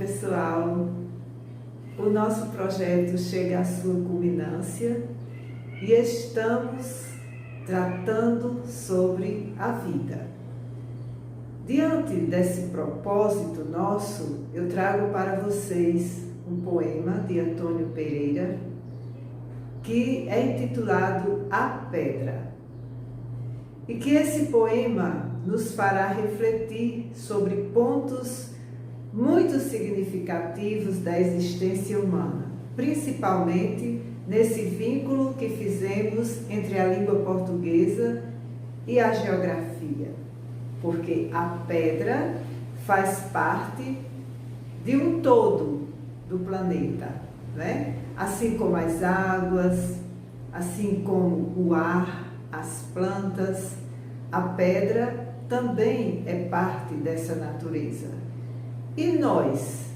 pessoal, o nosso projeto chega à sua culminância e estamos tratando sobre a vida. Diante desse propósito nosso, eu trago para vocês um poema de Antônio Pereira que é intitulado A Pedra. E que esse poema nos fará refletir sobre pontos muito significativos da existência humana, principalmente nesse vínculo que fizemos entre a língua portuguesa e a geografia, porque a pedra faz parte de um todo do planeta, né? Assim como as águas, assim como o ar, as plantas, a pedra também é parte dessa natureza. E nós,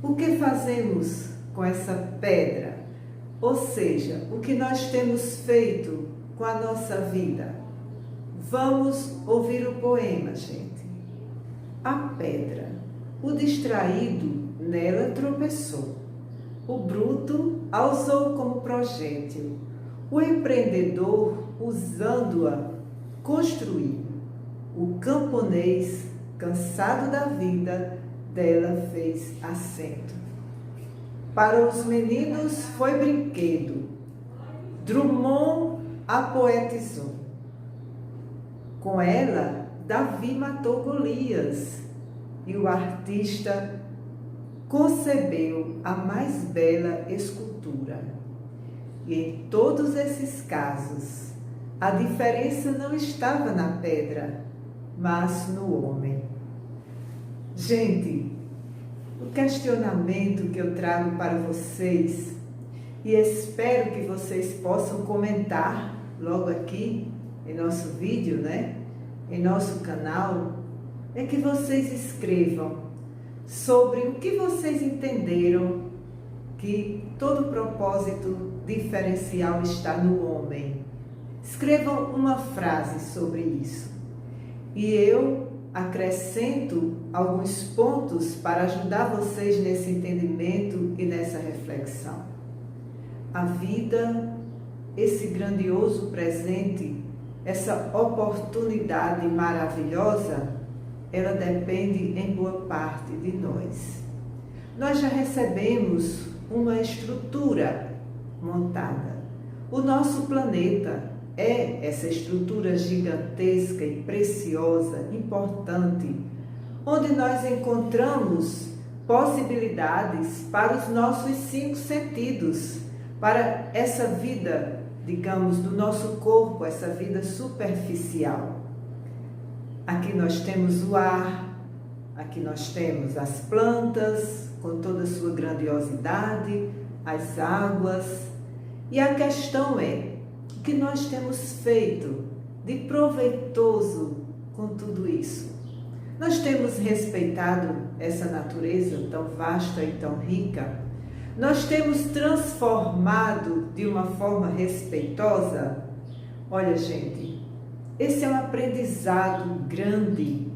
o que fazemos com essa pedra? Ou seja, o que nós temos feito com a nossa vida? Vamos ouvir o poema, gente. A pedra. O distraído nela tropeçou. O bruto a usou como projétil. O empreendedor, usando-a, construiu. O camponês, cansado da vida, dela fez assento. Para os meninos foi brinquedo. Drummond a poetizou. Com ela, Davi matou Golias. E o artista concebeu a mais bela escultura. E em todos esses casos, a diferença não estava na pedra, mas no homem. Gente, o questionamento que eu trago para vocês, e espero que vocês possam comentar logo aqui em nosso vídeo, né? Em nosso canal, é que vocês escrevam sobre o que vocês entenderam que todo propósito diferencial está no homem. Escrevam uma frase sobre isso. E eu acrescento alguns pontos para ajudar vocês nesse entendimento e nessa reflexão. A vida, esse grandioso presente, essa oportunidade maravilhosa, ela depende em boa parte de nós. Nós já recebemos uma estrutura montada. O nosso planeta é essa estrutura gigantesca e preciosa, importante, onde nós encontramos possibilidades para os nossos 5 sentidos, para essa vida, digamos, do nosso corpo, essa vida superficial. Aqui nós temos o ar, aqui nós temos as plantas, com toda a sua grandiosidade, as águas. E a questão é, o que nós temos feito de proveitoso com tudo isso? Nós temos respeitado essa natureza tão vasta e tão rica? Nós temos transformado de uma forma respeitosa? Olha, gente, esse é um aprendizado grande,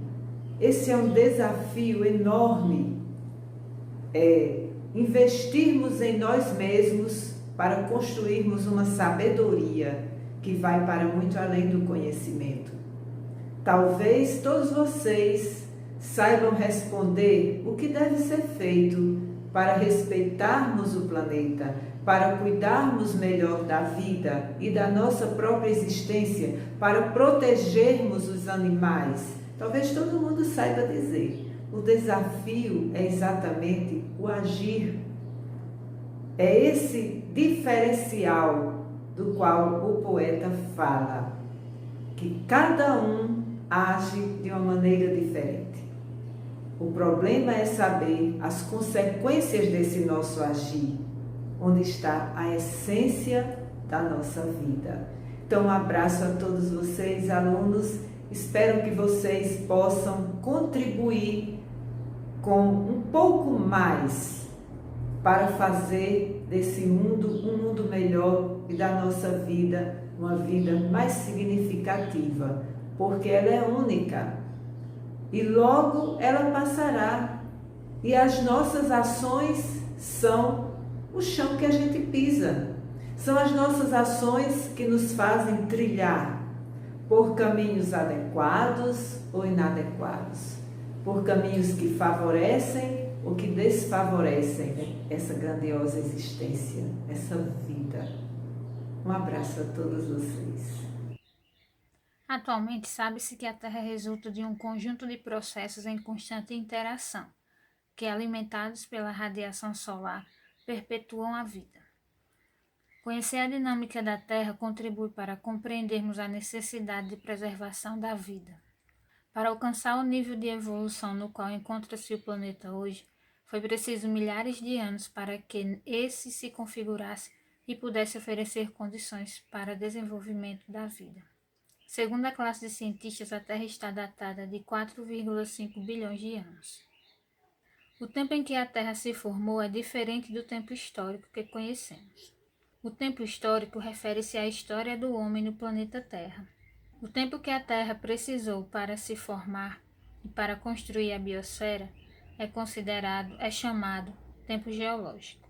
esse é um desafio enorme, investirmos em nós mesmos para construirmos uma sabedoria que vai para muito além do conhecimento. Talvez todos vocês saibam responder o que deve ser feito para respeitarmos o planeta, para cuidarmos melhor da vida e da nossa própria existência, para protegermos os animais. Talvez todo mundo saiba dizer. O desafio é exatamente o agir. É esse diferencial do qual o poeta fala, que cada um age de uma maneira diferente. O problema é saber as consequências desse nosso agir, onde está a essência da nossa vida. Então, um abraço a todos vocês, alunos. Espero que vocês possam contribuir com um pouco mais para fazer desse mundo um mundo melhor e da nossa vida uma vida mais significativa, porque ela é única e logo ela passará. E as nossas ações são o chão que a gente pisa. São as nossas ações que nos fazem trilhar por caminhos adequados ou inadequados, por caminhos que favorecem ou que desfavorecem essa grandiosa existência, essa vida. Um abraço a todos vocês. Atualmente, sabe-se que a Terra resulta de um conjunto de processos em constante interação, que, alimentados pela radiação solar, perpetuam a vida. Conhecer a dinâmica da Terra contribui para compreendermos a necessidade de preservação da vida. Para alcançar o nível de evolução no qual encontra-se o planeta hoje, foi preciso milhares de anos para que esse se configurasse e pudesse oferecer condições para desenvolvimento da vida. Segundo a classe de cientistas, a Terra está datada de 4,5 bilhões de anos. O tempo em que a Terra se formou é diferente do tempo histórico que conhecemos. O tempo histórico refere-se à história do homem no planeta Terra. O tempo que a Terra precisou para se formar e para construir a biosfera é chamado tempo geológico.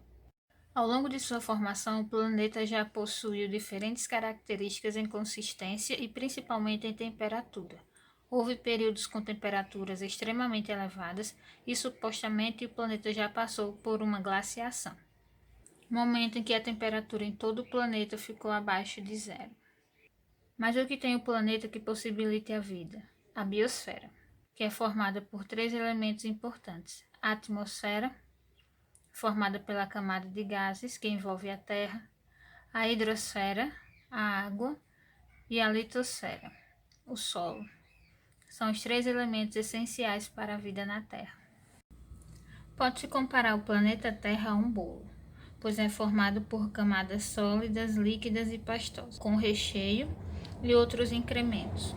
Ao longo de sua formação, o planeta já possuiu diferentes características em consistência e principalmente em temperatura. Houve períodos com temperaturas extremamente elevadas e supostamente o planeta já passou por uma glaciação, momento em que a temperatura em todo o planeta ficou abaixo de zero. Mas o que tem o planeta que possibilite a vida? A biosfera, que é formada por 3 elementos importantes: a atmosfera, formada pela camada de gases que envolve a Terra, a hidrosfera, a água, e a litosfera, o solo. São os 3 elementos essenciais para a vida na Terra. Pode-se comparar o planeta Terra a um bolo, pois é formado por camadas sólidas, líquidas e pastosas, com recheio e outros incrementos.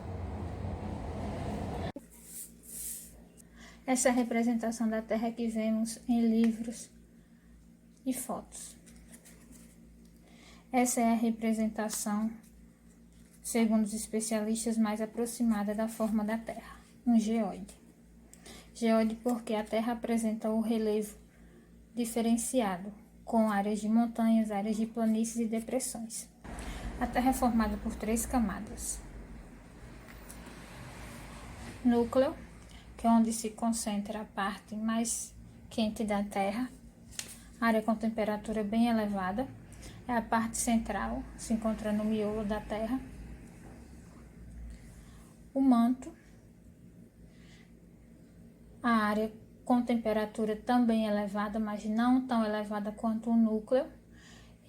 Essa é a representação da Terra que vemos em livros e fotos. Essa é a representação, segundo os especialistas, mais aproximada da forma da Terra, um geóide. Geóide porque a Terra apresenta o relevo diferenciado, com áreas de montanhas, áreas de planícies e depressões. A Terra é formada por 3 camadas. Núcleo, que é onde se concentra a parte mais quente da Terra, área com temperatura bem elevada, é a parte central, se encontra no miolo da Terra. O manto, a área com temperatura também elevada, mas não tão elevada quanto o núcleo.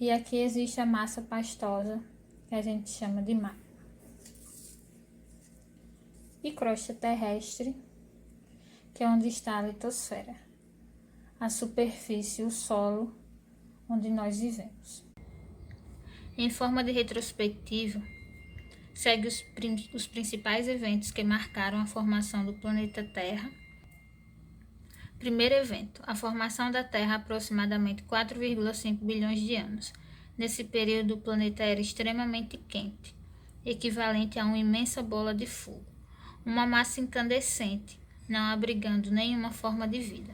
E aqui existe a massa pastosa, que a gente chama de magma. E crosta terrestre, que é onde está a litosfera, a superfície, o solo, onde nós vivemos. Em forma de retrospectiva, segue os principais eventos que marcaram a formação do planeta Terra. Primeiro evento, a formação da Terra há aproximadamente 4,5 bilhões de anos. Nesse período, o planeta era extremamente quente, equivalente a uma imensa bola de fogo, uma massa incandescente, não abrigando nenhuma forma de vida.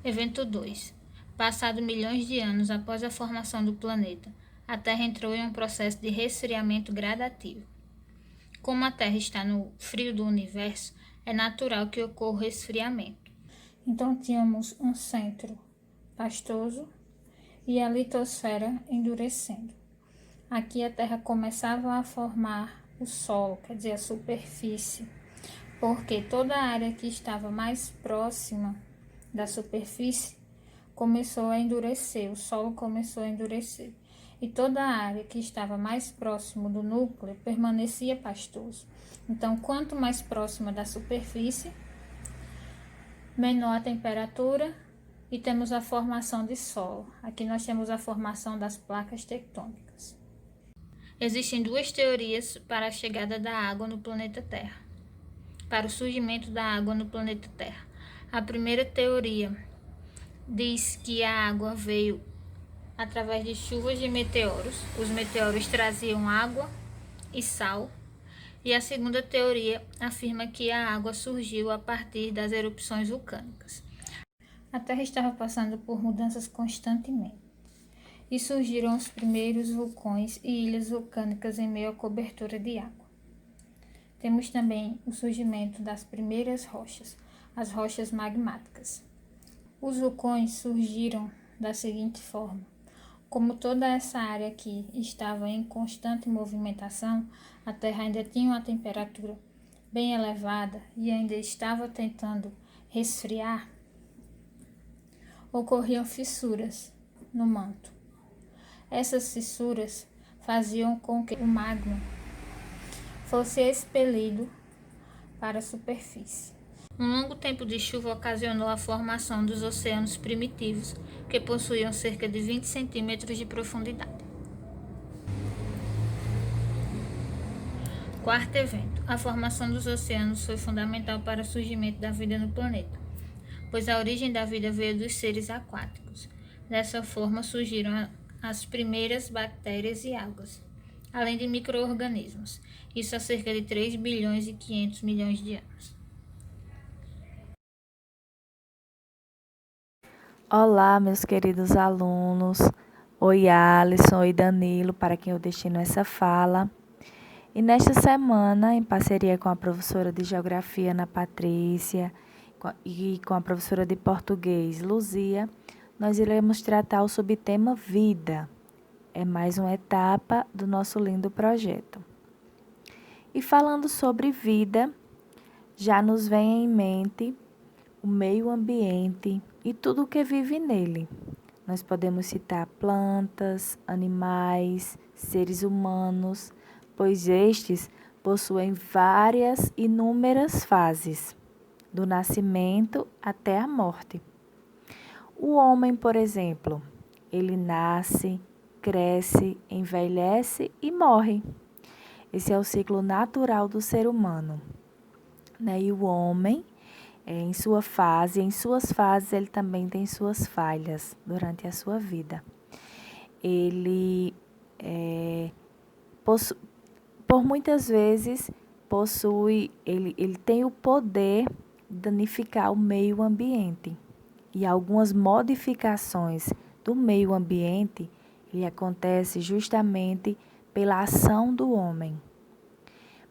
Evento 2. Passado milhões de anos após a formação do planeta, a Terra entrou em um processo de resfriamento gradativo. Como a Terra está no frio do universo, é natural que ocorra o resfriamento. Então, tínhamos um centro pastoso e a litosfera endurecendo. Aqui a Terra começava a formar o solo, quer dizer, a superfície, porque toda a área que estava mais próxima da superfície começou a endurecer, o solo começou a endurecer. E toda a área que estava mais próximo do núcleo permanecia pastoso. Então, quanto mais próxima da superfície, menor a temperatura e temos a formação de solo. Aqui nós temos a formação das placas tectônicas. Existem 2 teorias para a chegada da água no planeta Terra, para o surgimento da água no planeta Terra. A primeira teoria diz que a água veio através de chuvas de meteoros. Os meteoros traziam água e sal. E a segunda teoria afirma que a água surgiu a partir das erupções vulcânicas. A Terra estava passando por mudanças constantemente, e surgiram os primeiros vulcões e ilhas vulcânicas em meio à cobertura de água. Temos também o surgimento das primeiras rochas, as rochas magmáticas. Os vulcões surgiram da seguinte forma: como toda essa área aqui estava em constante movimentação, a Terra ainda tinha uma temperatura bem elevada e ainda estava tentando resfriar, ocorriam fissuras no manto. Essas fissuras faziam com que o magma fosse expelido para a superfície. Um longo tempo de chuva ocasionou a formação dos oceanos primitivos, que possuíam cerca de 20 centímetros de profundidade. Quarto evento. A formação dos oceanos foi fundamental para o surgimento da vida no planeta, pois a origem da vida veio dos seres aquáticos. Dessa forma surgiram as primeiras bactérias e algas, além de micro-organismos, isso há cerca de 3 bilhões e 500 milhões de anos. Olá, meus queridos alunos. Oi, Alisson. Oi, Danilo, para quem eu destino essa fala. E nesta semana, em parceria com a professora de Geografia, Ana Patrícia, e com a professora de Português, Luzia, nós iremos tratar o subtema Vida. É mais uma etapa do nosso lindo projeto. E falando sobre vida, já nos vem em mente o meio ambiente e tudo o que vive nele. Nós podemos citar plantas, animais, seres humanos, pois estes possuem várias e inúmeras fases, do nascimento até a morte. O homem, por exemplo, ele nasce, cresce, envelhece e morre. Esse é o ciclo natural do ser humano, né? E o homem, em suas fases, ele também tem suas falhas durante a sua vida. Ele, por muitas vezes, ele tem o poder de danificar o meio ambiente. E algumas modificações do meio ambiente, ele acontece justamente pela ação do homem.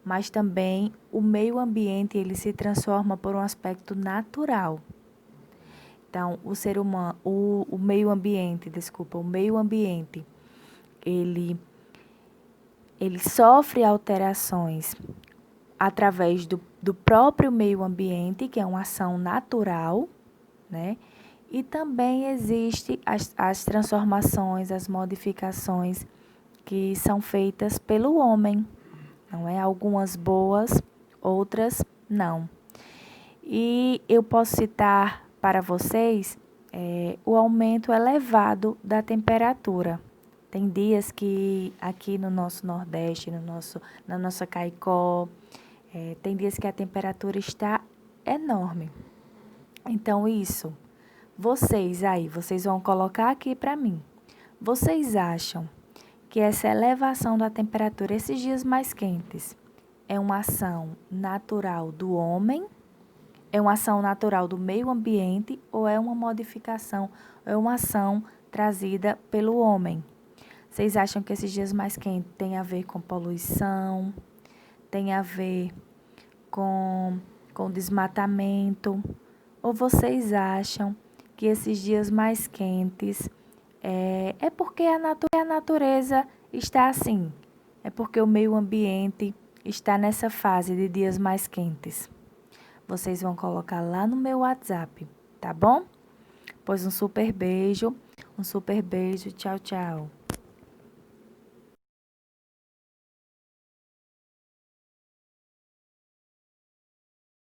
Mas também o meio ambiente ele se transforma por um aspecto natural. Então, o meio ambiente, ele sofre alterações através do próprio meio ambiente, que é uma ação natural, né? E também existem as transformações, as modificações que são feitas pelo homem. Não é? Algumas boas, outras não. E eu posso citar para vocês o aumento elevado da temperatura. Tem dias que aqui no nosso Nordeste, na nossa Caicó, tem dias que a temperatura está enorme. Então vocês vão colocar aqui para mim. Vocês acham que essa elevação da temperatura, esses dias mais quentes, é uma ação natural do homem, é uma ação natural do meio ambiente ou é uma modificação, é uma ação trazida pelo homem? Vocês acham que esses dias mais quentes tem a ver com poluição, tem a ver com desmatamento? Ou vocês acham que esses dias mais quentes é porque a natureza está assim? É porque o meio ambiente está nessa fase de dias mais quentes? Vocês vão colocar lá no meu WhatsApp, tá bom? Pois um super beijo, tchau, tchau.